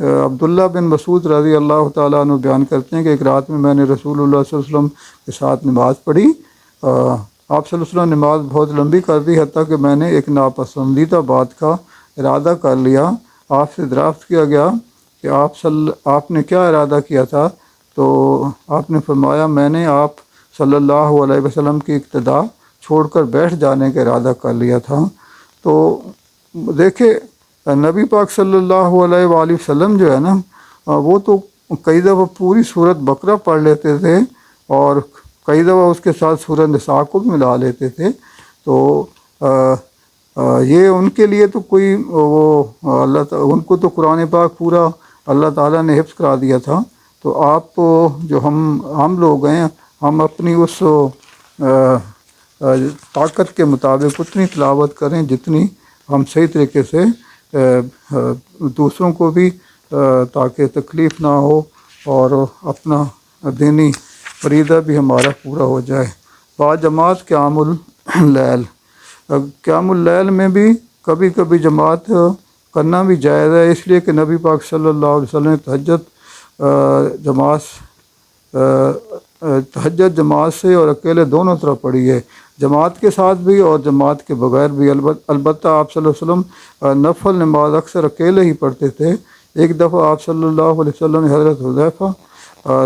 عبداللہ بن مسعود رضی اللہ تعالیٰ عنہ بیان کرتے ہیں کہ ایک رات میں میں نے رسول اللہ صلی اللہ علیہ وسلم کے ساتھ نماز پڑھی۔ آپ صلی اللہ علیہ وسلم نماز بہت لمبی کر دی، حتیٰ کہ میں نے ایک ناپسندیدہ بات کا ارادہ کر لیا۔ آپ سے دریافت کیا گیا کہ آپ نے کیا ارادہ کیا تھا؟ تو آپ نے فرمایا میں نے آپ صلی اللہ علیہ وسلم کی اقتداء چھوڑ کر بیٹھ جانے کا ارادہ کر لیا تھا۔ تو دیکھیں نبی پاک صلی اللہ علیہ وآلہ وسلم جو ہے نا وہ تو کئی دفعہ پوری سورۃ بقرہ پڑھ لیتے تھے اور کئی دفعہ اس کے ساتھ سورۃ نساء کو بھی ملا لیتے تھے۔ تو یہ ان کے لیے تو کوئی وہ ان کو تو قرآن پاک پورا اللہ تعالیٰ نے حفظ کرا دیا تھا۔ تو آپ جو ہم لوگ ہیں، ہم اپنی اس طاقت کے مطابق اتنی تلاوت کریں جتنی ہم صحیح طریقے سے دوسروں کو بھی تاکہ تکلیف نہ ہو اور اپنا دینی فریضہ بھی ہمارا پورا ہو جائے۔ باجماعت قیام اللیل، قیام اللیل میں بھی کبھی کبھی جماعت کرنا بھی جائز ہے، اس لیے کہ نبی پاک صلی اللہ علیہ وسلم نے تہجد جماعت سے اور اکیلے دونوں طرح پڑھی ہے، جماعت کے ساتھ بھی اور جماعت کے بغیر بھی۔ البتہ آپ صلی اللہ علیہ وسلم نفل نماز اکثر اکیلے ہی پڑھتے تھے۔ ایک دفعہ آپ صلی اللہ علیہ وسلم نے حضرت حذیفہ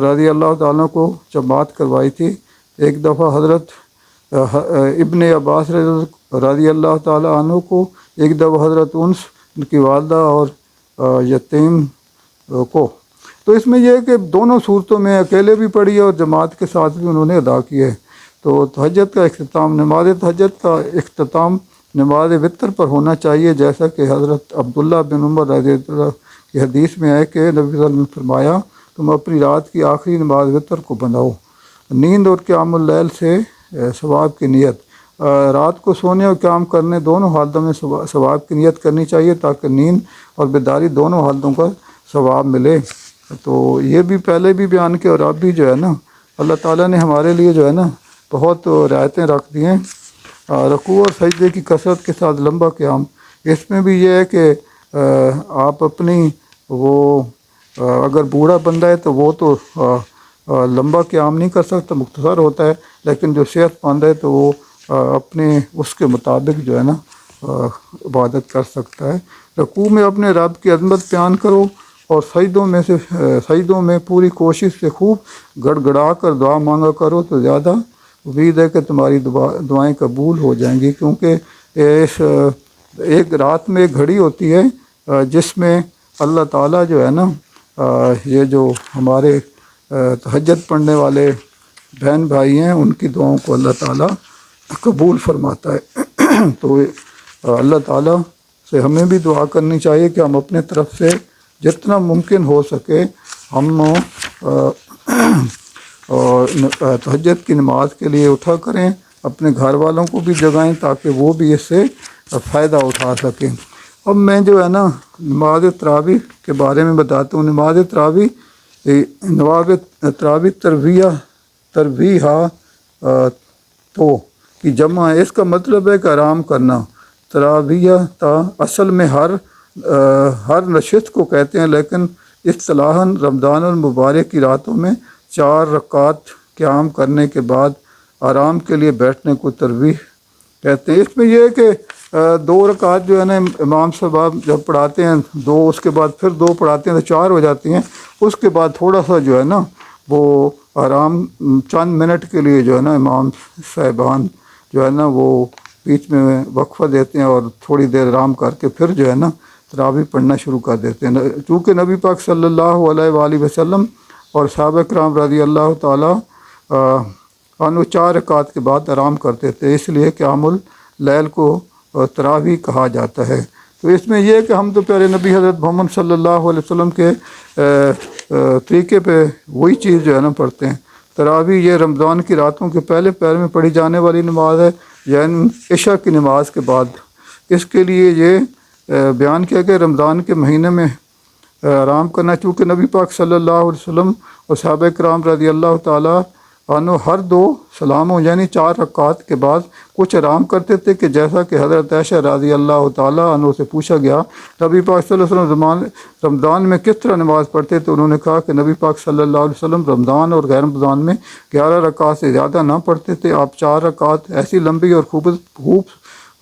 رضی اللہ تعالیٰ کو جماعت کروائی تھی۔ ایک دفعہ حضرت ابن عباس رضی اللہ تعالیٰ عنہ کو، ایک دفعہ حضرت انس ان کی والدہ اور یتیم کو۔ تو اس میں یہ ہے کہ دونوں صورتوں میں اکیلے بھی پڑھی ہے اور جماعت کے ساتھ بھی انہوں نے ادا کی ہے۔ تو تہجد کا اختتام، نماز تہجد کا اختتام نماز وتر پر ہونا چاہیے، جیسا کہ حضرت عبداللہ بن عمر رضی اللہ کی حدیث میں ہے کہ نبی صلی اللہ علیہ وسلم نے فرمایا تم اپنی رات کی آخری نماز وتر کو بناؤ۔ نیند اور قیام اللیل سے ثواب کی نیت، رات کو سونے اور قیام کرنے دونوں حالتوں میں ثواب کی نیت کرنی چاہیے تاکہ نیند اور بیداری دونوں حالتوں کا ثواب ملے۔ تو یہ بھی پہلے بھی بیان کیا اور اب بھی جو ہے نا اللہ تعالیٰ نے ہمارے لیے جو ہے نا بہت رعایتیں رکھ دی ہیں۔ رکوع اور سجدے کی کثرت کے ساتھ لمبا قیام، اس میں بھی یہ ہے کہ آپ اپنی اگر بوڑھا بندہ ہے تو وہ تو لمبا قیام نہیں کر سکتا، مختصر ہوتا ہے، لیکن جو صحت مند ہے تو وہ اپنے اس کے مطابق جو ہے نا عبادت کر سکتا ہے۔ رکوع میں اپنے رب کی عظمت بیان کرو اور سجدوں میں پوری کوشش سے خوب گڑ گڑا کر دعا مانگا کرو تو زیادہ امید ہے کہ تمہاری دعائیں قبول ہو جائیں گی، کیونکہ اس ایک رات میں ایک گھڑی ہوتی ہے جس میں اللہ تعالیٰ جو ہے نا یہ جو ہمارے تہجد پڑھنے والے بہن بھائی ہیں ان کی دعاؤں کو اللہ تعالیٰ قبول فرماتا ہے۔ تو اللہ تعالیٰ سے ہمیں بھی دعا کرنی چاہیے کہ ہم اپنے طرف سے جتنا ممکن ہو سکے ہم تہجد کی نماز کے لیے اٹھا کریں، اپنے گھر والوں کو بھی جگائیں تاکہ وہ بھی اس سے فائدہ اٹھا سکیں۔ اب میں جو ہے نا نماز تراویح کے بارے میں بتاتا ہوں۔ نماز تراویح ترویہ تو کی جمع ہے، اس کا مطلب ہے کہ آرام کرنا۔ تراویح اصل میں ہر نشست کو کہتے ہیں، لیکن اصطلاحاً رمضان المبارک کی راتوں میں 4 رکعات قیام کرنے کے بعد آرام کے لیے بیٹھنے کو تراویح کہتے ہیں۔ اس میں یہ ہے کہ 2 رکعات جو ہے نا امام صاحب جب پڑھاتے ہیں 2، اس کے بعد پھر 2 پڑھاتے ہیں تو 4 ہو جاتی ہیں۔ اس کے بعد تھوڑا سا جو ہے نا وہ آرام چند منٹ کے لیے جو ہے نا امام صاحبان جو ہے نا وہ بیچ میں وقفہ دیتے ہیں اور تھوڑی دیر آرام کر کے پھر جو ہے نا تراویح پڑھنا شروع کر دیتے ہیں۔ چونکہ نبی پاک صلی اللہ علیہ وآلہ وسلم اور صحابہ کرام رضی اللہ تعالیٰ عنہ 4 رکعات کے بعد آرام کرتے تھے، اس لیے قیام اللیل کو تراویح کہا جاتا ہے۔ تو اس میں یہ ہے کہ ہم تو پیارے نبی حضرت محمد صلی اللہ علیہ وسلم کے طریقے پہ وہی چیز جو ہے نا پڑھتے ہیں۔ تراویح یہ رمضان کی راتوں کے پہلے پہر میں پڑھی جانے والی نماز ہے، یعنی عشاء کی نماز کے بعد۔ اس کے لیے یہ بیان کیا کہ رمضان کے مہینے میں آرام کرنا، چونکہ نبی پاک صلی اللہ علیہ وسلم اور صحابہ کرام رضی اللہ تعالیٰ انو ہر دو سلاموں یعنی 4 رکعات کے بعد کچھ آرام کرتے تھے، کہ جیسا کہ حضرت عائشہ رضی اللہ تعالیٰ عنہ سے پوچھا گیا نبی پاک صلی اللہ علیہ وسلم رمضان میں کس طرح نماز پڑھتے تھے، انہوں نے کہا کہ نبی پاک صلی اللہ علیہ وسلم رمضان اور غیر رمضان میں 11 رکعات سے زیادہ نہ پڑھتے تھے، آپ 4 رکعات ایسی لمبی اور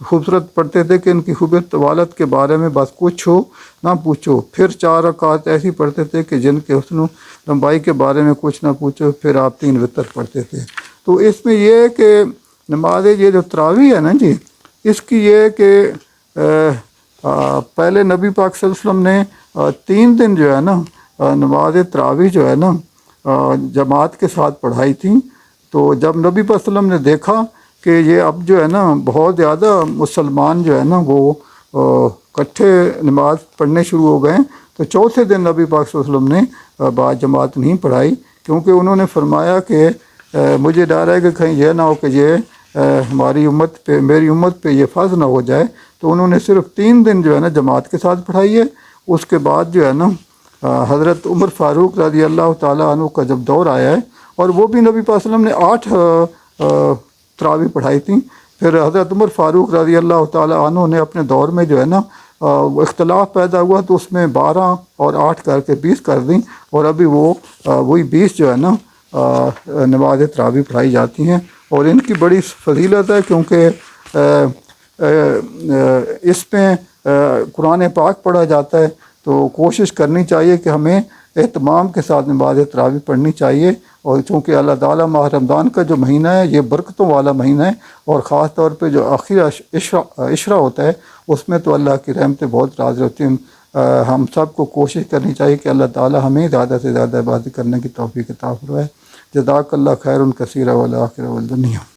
خوبصورت پڑھتے تھے کہ ان کی خوبیت طوالت کے بارے میں بس کچھ ہو نہ پوچھو، پھر 4 رکعات ایسی پڑھتے تھے کہ جن کے حسن و لمبائی کے بارے میں کچھ نہ پوچھو، پھر آپ 3 وتر پڑھتے تھے۔ تو اس میں یہ ہے کہ نماز یہ جو تراویح ہے نا جی، اس کی یہ ہے کہ پہلے نبی پاک صلی اللہ علیہ وسلم نے 3 دن جو ہے نا نماز تراویح جو ہے نا جماعت کے ساتھ پڑھائی تھی۔ تو جب نبی پاک صلی اللہ علیہ وسلم نے دیکھا کہ یہ اب جو ہے نا بہت زیادہ مسلمان جو ہے نا وہ اکٹھے نماز پڑھنے شروع ہو گئے، تو چوتھے دن نبی پاک صلی اللہ علیہ وسلم نے بعد جماعت نہیں پڑھائی، کیونکہ انہوں نے فرمایا کہ مجھے ڈر ہے کہ کہیں یہ نہ ہو کہ یہ ہماری امت پہ، میری امت پہ یہ فرض نہ ہو جائے، تو انہوں نے صرف 3 دن جو ہے نا جماعت کے ساتھ پڑھائی ہے۔ اس کے بعد جو ہے نا حضرت عمر فاروق رضی اللہ تعالیٰ عنہ کا جب دور آیا ہے، اور وہ بھی نبی پاک صلی اللہ علیہ وسلم نے 8 تراویح پڑھائی تھیں، پھر حضرت عمر فاروق رضی اللہ تعالیٰ عنہ نے اپنے دور میں جو ہے نا اختلاف پیدا ہوا، تو اس میں 12 اور 8 کر کے 20 کر دیں، اور ابھی وہی 20 جو ہے نا نماز تراویح پڑھائی جاتی ہیں، اور ان کی بڑی فضیلت ہے، کیونکہ اس میں قرآن پاک پڑھا جاتا ہے، تو کوشش کرنی چاہیے کہ ہمیں اہتمام کے ساتھ نماز تراویح پڑھنی چاہیے، اور چونکہ اللہ تعالیٰ ماہ رمضان کا جو مہینہ ہے یہ برکتوں والا مہینہ ہے، اور خاص طور پہ جو آخری عشرہ ہوتا ہے اس میں تو اللہ کی رحمتیں بہت نازل ہوتی ہیں۔ ہم سب کو کوشش کرنی چاہیے کہ اللہ تعالیٰ ہمیں زیادہ سے زیادہ عبادت کرنے کی توفیق عطا فرمائے۔ جزاک اللہ خیر کثیر والآخرۃ والدنیا۔